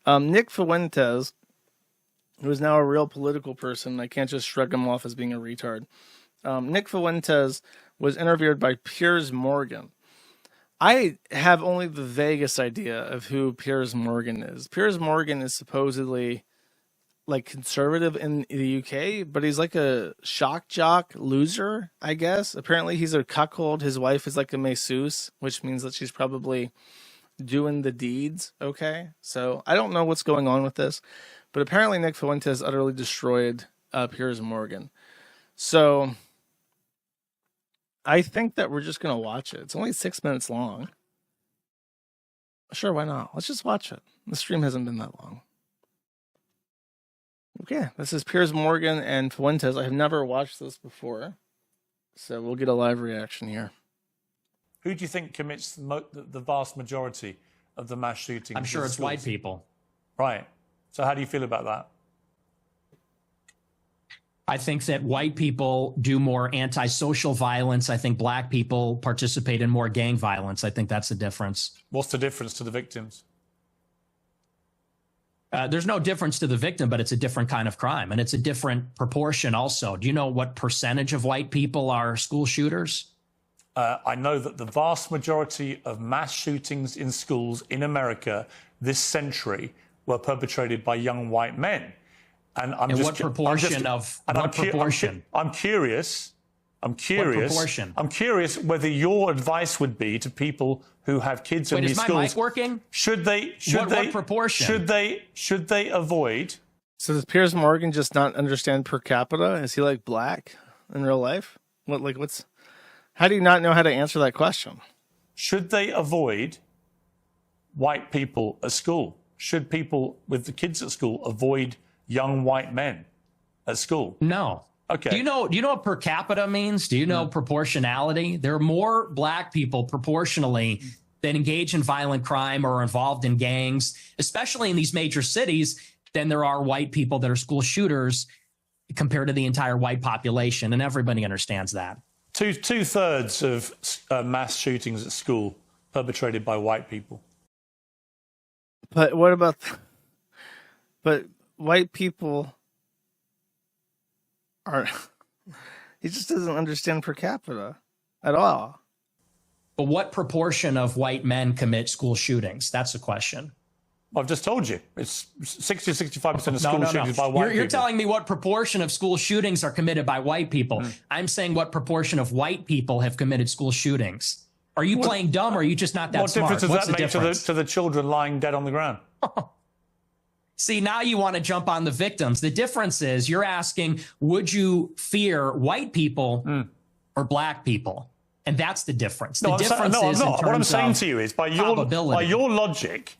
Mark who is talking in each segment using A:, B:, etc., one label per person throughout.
A: Nick Fuentes, who is now a real political person, I can't just shrug him off as being a retard. Nick Fuentes was interviewed by Piers Morgan. I have only the vaguest idea of who Piers Morgan is. Piers Morgan is supposedly like conservative in the UK, but he's like a shock jock loser, I guess. Apparently he's a cuckold. His wife is like a masseuse, which means that she's probably doing the deeds. Okay. So I don't know what's going on with this, but apparently Nick Fuentes utterly destroyed Piers Morgan. So I think that we're just going to watch it. It's only 6 minutes long. Sure, why not? Let's just watch it. The stream hasn't been that long. Okay, this is Piers Morgan and Fuentes. I have never watched this before, so we'll get a live reaction here.
B: Who do you think commits the vast majority of the mass shootings?
C: I'm sure it's white people.
B: Right. So how do you feel about that?
C: I think that white people do more antisocial violence. I think black people participate in more gang violence. I think that's the difference.
B: What's the difference to the victims?
C: There's no difference to the victim, but it's a different kind of crime, and it's a different proportion also. Do you know what percentage of white people are school shooters?
B: I know that the vast majority of mass shootings in schools in America this century were perpetrated by young white men. And I'm
C: what proportion of what proportion?
B: I'm curious. What proportion? I'm curious whether your advice would be to people who have kids in these schools.
C: Is my mic working?
B: What proportion? Should they avoid?
A: So does Piers Morgan just not understand per capita? Is he like black in real life? How do you not know how to answer that question?
B: Should they avoid white people at school? Should people with the kids at school avoid young white men at school?
C: No.
B: Okay.
C: Do you know what per capita means? Do you know proportionality? There are more black people proportionally that engage in violent crime or are involved in gangs, especially in these major cities, than there are white people that are school shooters compared to the entire white population. And everybody understands that.
B: Two-thirds of mass shootings at school perpetrated by white people.
A: But what about... But white people are... He just doesn't understand per capita at all.
C: But what proportion of white men commit school shootings? That's the question.
B: I've just told you. It's 60-65% of school shootings by white people.
C: You're telling me what proportion of school shootings are committed by white people. I'm saying what proportion of white people have committed school shootings. Are you playing dumb or are you just not that smart?
B: What difference does that make to the children lying dead on the ground?
C: See, now you want to jump on the victims. The difference is you're asking, would you fear white people or black people? And that's the difference. The difference is in terms
B: what I'm saying to you is, by your logic,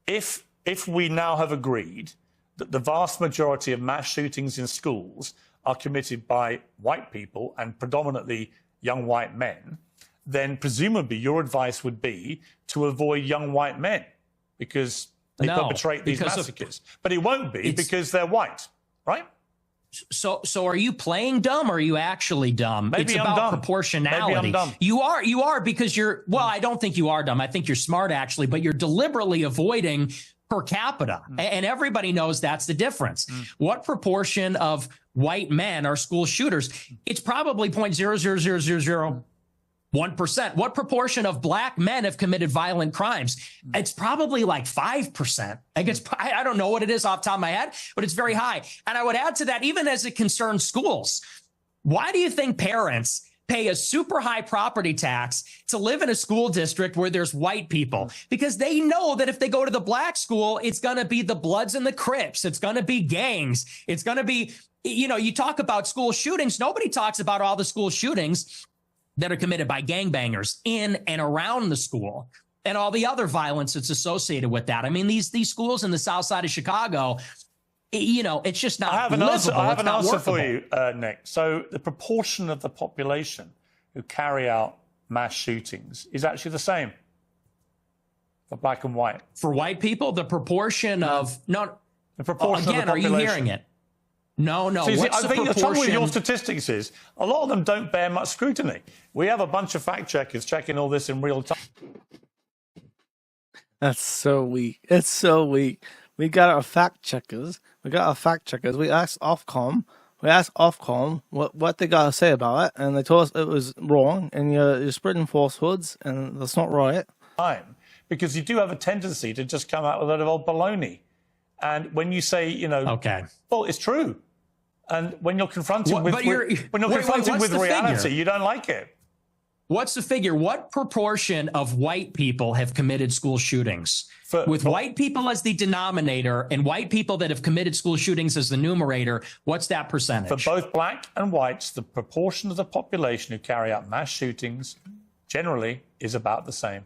B: if we now have agreed that the vast majority of mass shootings in schools are committed by white people and predominantly young white men, then presumably your advice would be to avoid young white men because they perpetrate these massacres. But it won't be because they're white, right?
C: So are you playing dumb or are you actually dumb?
B: Maybe
C: it's
B: I'm
C: about
B: dumb.
C: proportionality.
B: Maybe I'm dumb.
C: You are because you're, well, I don't think you are dumb. I think you're smart actually, but you're deliberately avoiding per capita. And everybody knows that's the difference. What proportion of white men are school shooters? It's probably 0.00001%. What proportion of black men have committed violent crimes? It's probably like 5%. I don't know what it is off the top of my head, but it's very high. And I would add to that, even as it concerns schools, why do you think parents pay a super high property tax to live in a school district where there's white people? Because they know that if they go to the black school, it's going to be the Bloods and the Crips. It's going to be gangs. It's going to be, you talk about school shootings. Nobody talks about all the school shootings that are committed by gangbangers in and around the school and all the other violence that's associated with that. I mean, these schools in the south side of Chicago, it's just not livable.
B: I have an answer for you, Nick. So the proportion of the population who carry out mass shootings is actually the same for black and white.
C: For white people, the proportion of... No,
B: the proportion
C: again,
B: of the population.
C: are you hearing it? No.
B: See, I think the trouble with your statistics is a lot of them don't bear much scrutiny. We have a bunch of fact checkers checking all this in real time.
A: That's so weak. It's so weak. We got our fact checkers. We asked Ofcom. what they got to say about it, and they told us it was wrong, and you're spreading falsehoods, and that's not right.
B: Time, because you do have a tendency to just come out with a lot of old baloney. And when you say,
C: okay,
B: well, it's true. And when you're confronted with reality, you don't like it.
C: What's the figure? What proportion of white people have committed school shootings? With white people as the denominator and white people that have committed school shootings as the numerator, what's that percentage?
B: For both black and whites, the proportion of the population who carry out mass shootings generally is about the same.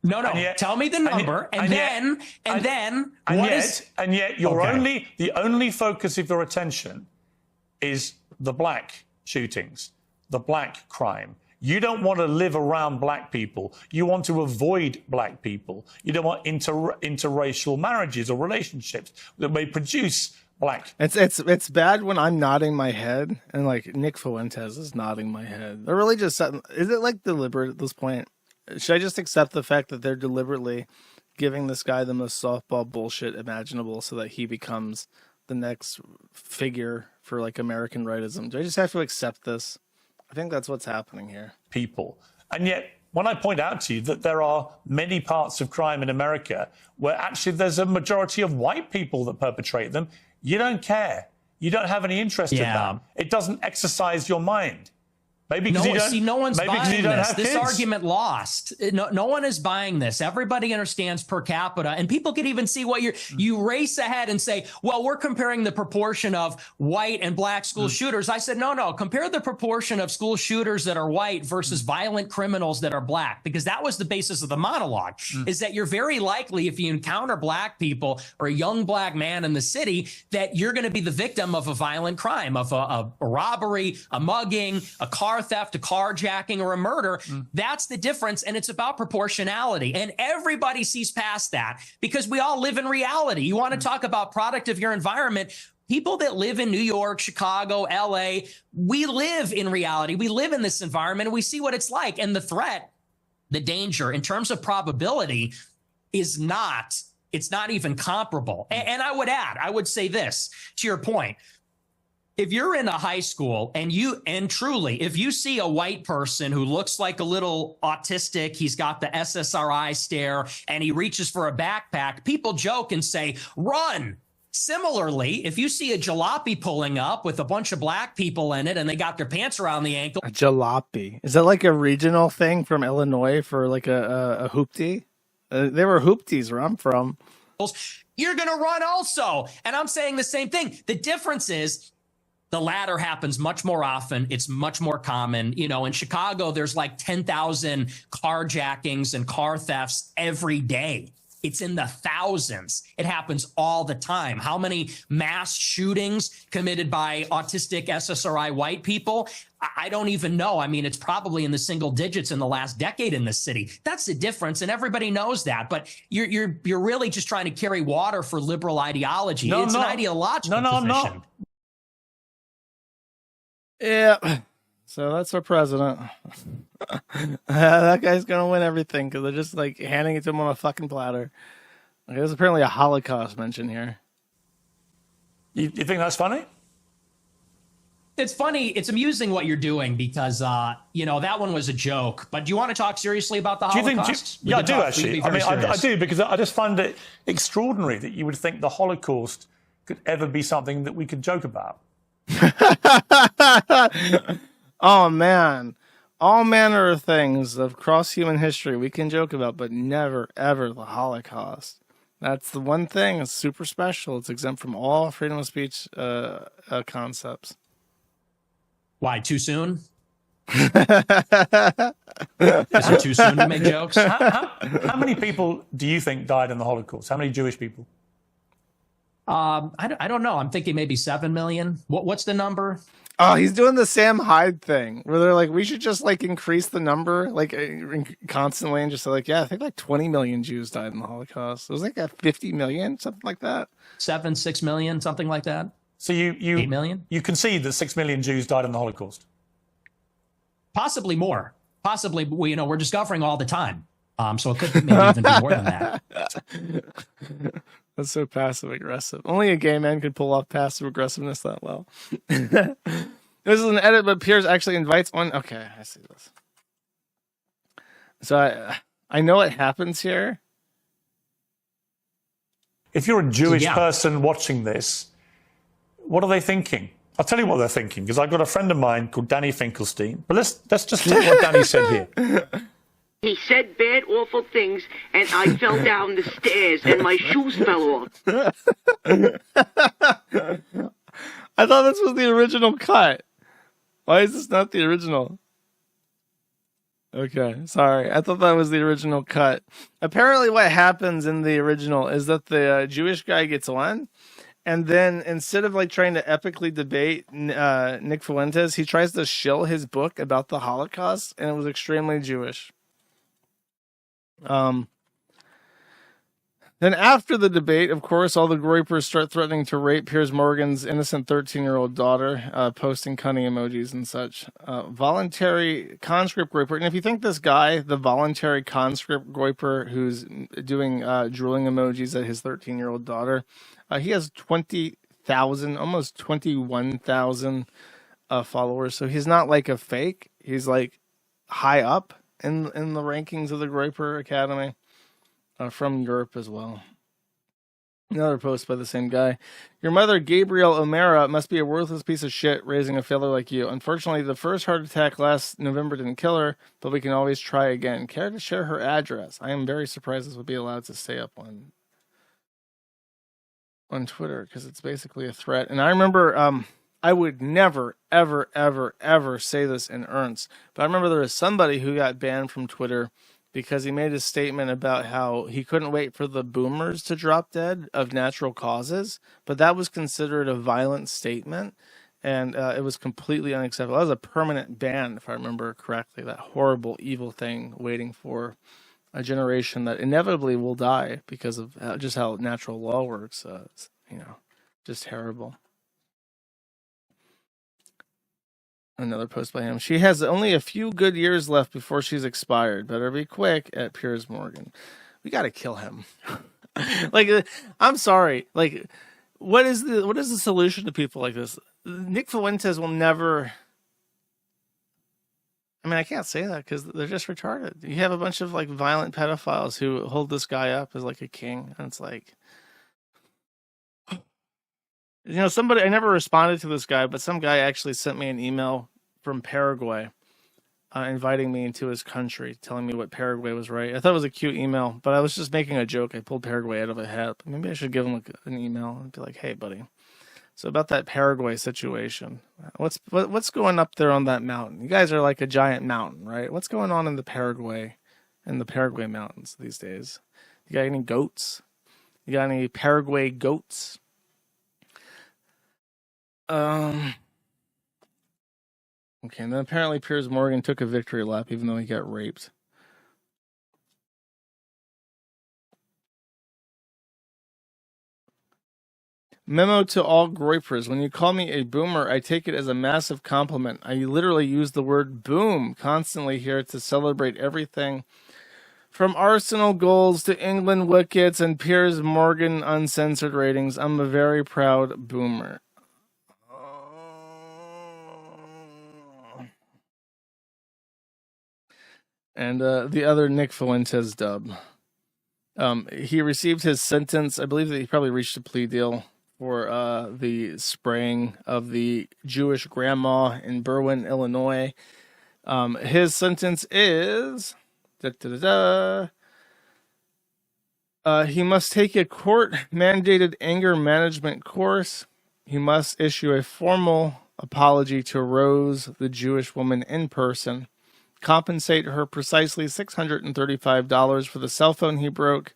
C: No. Tell me the number, and then
B: the only focus of your attention is the black shootings, the black crime. You don't want to live around black people. You want to avoid black people. You don't want interracial marriages or relationships that may produce black.
A: It's bad when I'm nodding my head and like Nick Fuentes is nodding my head. They're really just is it like deliberate at this point? Should I just accept the fact that they're deliberately giving this guy the most softball bullshit imaginable so that he becomes the next figure for like American rightism? Do I just have to accept this? I think that's what's happening here.
B: People. And yet, when I point out to you that there are many parts of crime in America where actually there's a majority of white people that perpetrate them, you don't care. You don't have any interest in that. It doesn't exercise your mind. Maybe because
C: no one's buying this. This
B: kids.
C: Argument lost. No one is buying this. Everybody understands per capita, and people can even see what you race ahead and say, well, we're comparing the proportion of white and black school shooters. I said, no, compare the proportion of school shooters that are white versus violent criminals that are black, because that was the basis of the monologue, is that you're very likely, if you encounter black people or a young black man in the city, that you're going to be the victim of a violent crime, of a robbery, a mugging, a car theft, a carjacking, or a murder. That's the difference, and it's about proportionality. And everybody sees past that because we all live in reality. You want to talk about product of your environment. People that live in New York, Chicago, LA, we live in reality. We live in this environment, and we see what it's like. And the threat, the danger, in terms of probability, it's not even comparable. And I would say this to your point. If you're in a high school and truly, if you see a white person who looks like a little autistic, he's got the SSRI stare and he reaches for a backpack, people joke and say, run. Similarly, if you see a jalopy pulling up with a bunch of black people in it and they got their pants around the ankle.
A: A jalopy. Is that like a regional thing from Illinois for like a hoopty? They were hoopties where I'm from.
C: You're going to run also. And I'm saying the same thing. The difference is, the latter happens much more often. It's much more common. In Chicago, there's like 10,000 carjackings and car thefts every day. It's in the thousands. It happens all the time. How many mass shootings committed by autistic SSRI white people? I don't even know. I mean, it's probably in the single digits in the last decade in this city. That's the difference, and everybody knows that. But you're really just trying to carry water for liberal ideology. It's an ideological position.
B: I'm not.
A: Yeah, so that's our president. That guy's gonna win everything because they're just like handing it to him on a fucking platter. There's apparently a Holocaust mention here.
B: You think that's funny?
C: It's funny. It's amusing what you're doing because, that one was a joke. But do you want to talk seriously about the Holocaust?
B: I do, actually. I do, because I just find it extraordinary that you would think the Holocaust could ever be something that we could joke about.
A: Oh man, all manner of things across human history we can joke about, but never ever the Holocaust. That's the one thing that's super special. It's exempt from all freedom of speech concepts.
C: Why, too soon? Is it too soon to make jokes?
B: How many people do you think died in the Holocaust? How many Jewish people?
C: I don't know. I'm thinking maybe 7 million. What's the number?
A: Oh, he's doing the Sam Hyde thing where they're like, we should just like increase the number like constantly and just like, yeah, I think like 20 million Jews died in the Holocaust. It was like a 50 million, something like that.
C: 6 million, something like that.
B: So you
C: 8 million?
B: You concede that 6 million Jews died in the Holocaust?
C: Possibly more. Possibly, we're discovering all the time. So it could maybe even be more than that.
A: That's so passive aggressive. Only a gay man could pull off passive aggressiveness that well. This is an edit, but Piers actually invites on. Okay, I see this. So I know what happens here.
B: If you're a Jewish person watching this, what are they thinking? I'll tell you what they're thinking, because I've got a friend of mine called Danny Finkelstein. But let's just take what Danny said here.
D: He said bad, awful things, and I fell down the stairs, and my shoes fell off.
A: I thought this was the original cut. Why is this not the original? Okay, sorry. I thought that was the original cut. Apparently what happens in the original is that the Jewish guy gets on, and then instead of like trying to epically debate Nick Fuentes, he tries to shill his book about the Holocaust, and it was extremely Jewish. Then after the debate, of course, all the groypers start threatening to rape Piers Morgan's innocent 13-year-old daughter, posting cunning emojis and such. Voluntary conscript groyper. And if you think this guy, the voluntary conscript groyper who's doing drooling emojis at his 13-year-old daughter, he has 20,000, almost 21,000 followers. So he's not like a fake. He's like high up in the rankings of the Groyper Academy, from Europe as well. Another post by the same guy. Your mother, Gabrielle O'Mara, must be a worthless piece of shit raising a failure like you. Unfortunately, the first heart attack last November didn't kill her, but we can always try again. Care to share her address? I am very surprised this would be allowed to stay up on Twitter, because it's basically a threat. And I remember I would never, ever, ever, ever say this in earnest, but I remember there was somebody who got banned from Twitter because he made a statement about how he couldn't wait for the boomers to drop dead of natural causes, but that was considered a violent statement, and it was completely unacceptable. That was a permanent ban, if I remember correctly, that horrible, evil thing waiting for a generation that inevitably will die because of just how natural law works. Just terrible. Another post by him. She has only a few good years left before she's expired. Better be quick at Piers Morgan. We got to kill him. I'm sorry. What is the solution to people like this? Nick Fuentes will never. I mean, I can't say that because they're just retarded. You have a bunch of violent pedophiles who hold this guy up as like a king, and it's like, somebody, I never responded to this guy, but some guy actually sent me an email from Paraguay inviting me into his country, telling me what Paraguay was right. I thought it was a cute email, but I was just making a joke. I pulled Paraguay out of a hat. Maybe I should give him an email and be like, hey, buddy. So about that Paraguay situation, what's going up there on that mountain? You guys are like a giant mountain, right? What's going on in the Paraguay mountains these days? You got any goats? You got any Paraguay goats? Okay, and then apparently Piers Morgan took a victory lap even though he got raped. Memo to all groypers. When you call me a boomer, I take it as a massive compliment. I literally use the word boom constantly here to celebrate everything from Arsenal goals to England wickets and Piers Morgan uncensored ratings. I'm a very proud boomer. And the other Nick Fuentes dub. He received his sentence. I believe that he probably reached a plea deal for the spraying of the Jewish grandma in Berwyn, Illinois. His sentence is... he must take a court-mandated anger management course. He must issue a formal apology to Rose, the Jewish woman, in person. Compensate her precisely $635 for the cell phone he broke,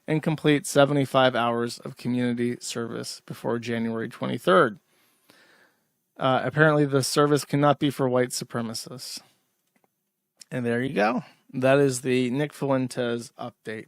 A: and complete 75 hours of community service before January 23rd. Apparently, the service cannot be for white supremacists. And there you go. That is the Nick Fuentes update.